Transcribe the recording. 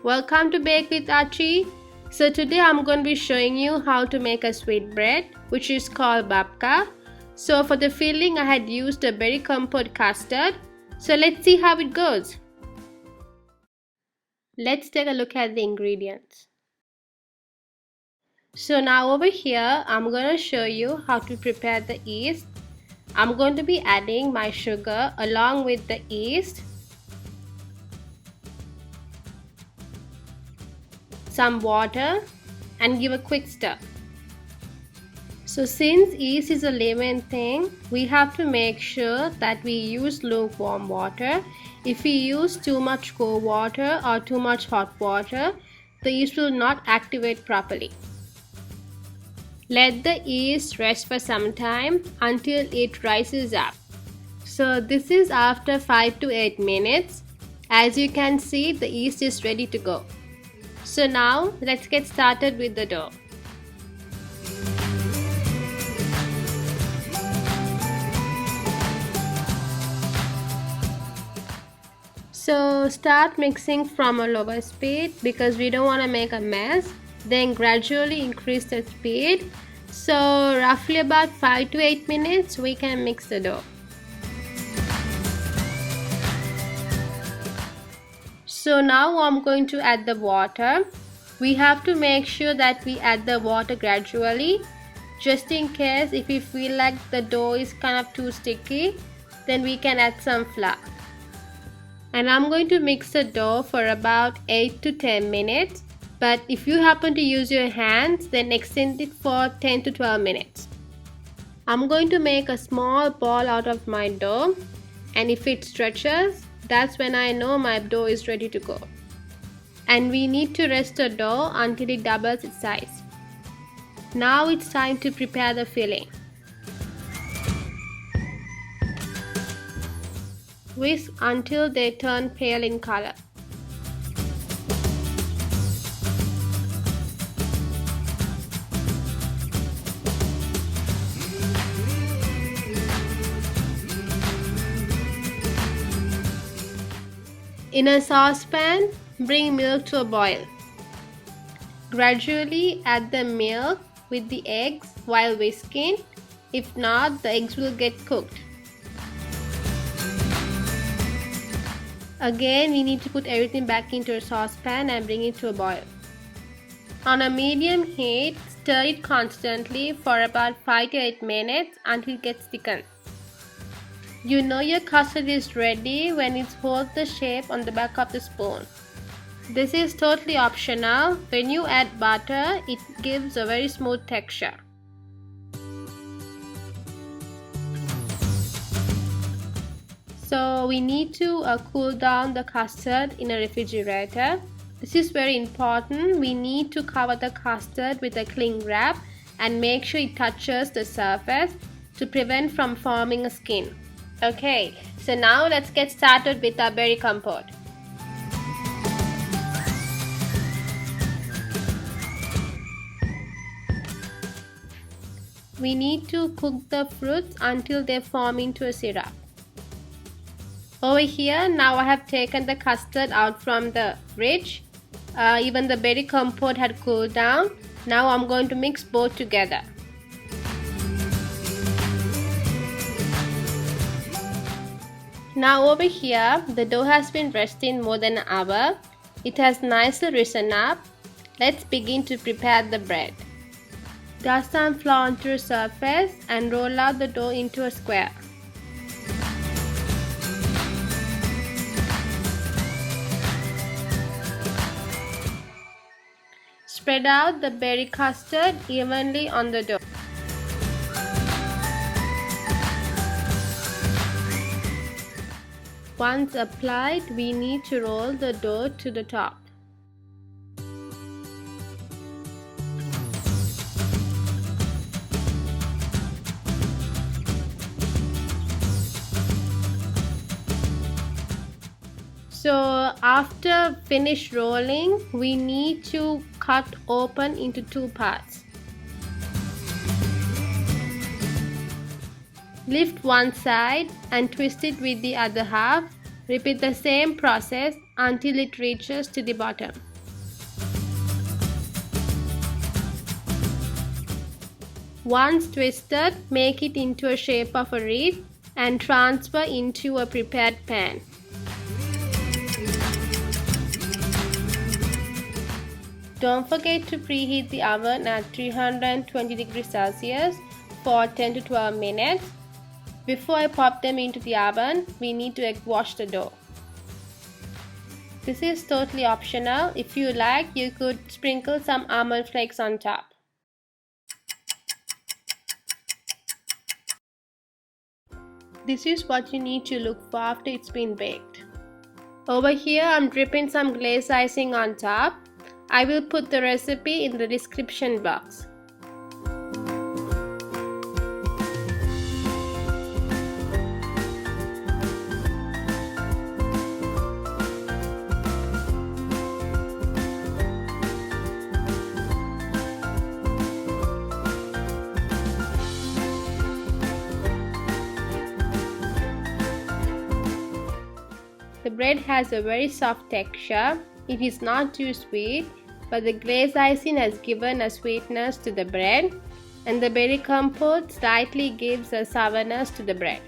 Welcome to Bake with Archie. So today I'm going to be showing you how to make a sweet bread which is called babka. So for the filling I had used a berry compote custard. So let's see how it goes. Let's take a look at the ingredients. So now over here I'm going to show you how to prepare the yeast. I'm going to be adding my sugar along with the yeast, some water, and give a quick stir. So since yeast is a living thing, we have to make sure that we use lukewarm water. If we use too much cold water or too much hot water, the yeast will not activate properly. Let the yeast rest for some time until it rises up. So this is after 5 to 8 minutes. As you can see, the yeast is ready to go. So now let's get started with the dough. So start mixing from a lower speed because we don't want to make a mess. Then gradually increase the speed. So roughly about 5 to 8 minutes we can mix the dough. So now I'm going to add the water. We have to make sure that we add the water gradually. Just in case if we feel like the dough is kind of too sticky, then we can add some flour. And I'm going to mix the dough for about 8 to 10 minutes. But if you happen to use your hands, then extend it for 10 to 12 minutes. I'm going to make a small ball out of my dough. And if it stretches, that's when I know my dough is ready to go. And we need to rest the dough until it doubles its size. Now it's time to prepare the filling. Whisk until they turn pale in color. In a saucepan, bring milk to a boil. Gradually add the milk with the eggs while whisking. If not, the eggs will get cooked. Again, we need to put everything back into a saucepan and bring it to a boil. On a medium heat, stir it constantly for about 5 to 8 minutes until it gets thickened. You know your custard is ready when it holds the shape on the back of the spoon. This is totally optional. When you add butter, it gives a very smooth texture. So we need to cool down the custard in a refrigerator. This is very important. We need to cover the custard with a cling wrap and make sure it touches the surface to prevent from forming a skin. Okay, so now let's get started with our berry compote. We need to cook the fruits until they form into a syrup. Over here, now I have taken the custard out from the fridge. Even the berry compote had cooled down. Now I'm going to mix both together. Now over here, the dough has been resting more than an hour. It has nicely risen up. Let's begin to prepare the bread. Dust some flour onto the surface and roll out the dough into a square. Spread out the berry custard evenly on the dough. Once applied, we need to roll the dough to the top. So after finish rolling, we need to cut open into 2 parts. Lift one side and twist it with the other half. Repeat the same process until it reaches to the bottom. Once twisted, make it into a shape of a wreath and transfer into a prepared pan. Don't forget to preheat the oven at 320 degrees Celsius for 10 to 12 minutes. Before I pop them into the oven, we need to egg wash the dough. This is totally optional. If you like, you could sprinkle some almond flakes on top. This is what you need to look for after it's been baked. Over here, I'm dripping some glaze icing on top. I will put the recipe in the description box. The bread has a very soft texture. It is not too sweet, but the glaze icing has given a sweetness to the bread, and the berry compote slightly gives a sourness to the bread.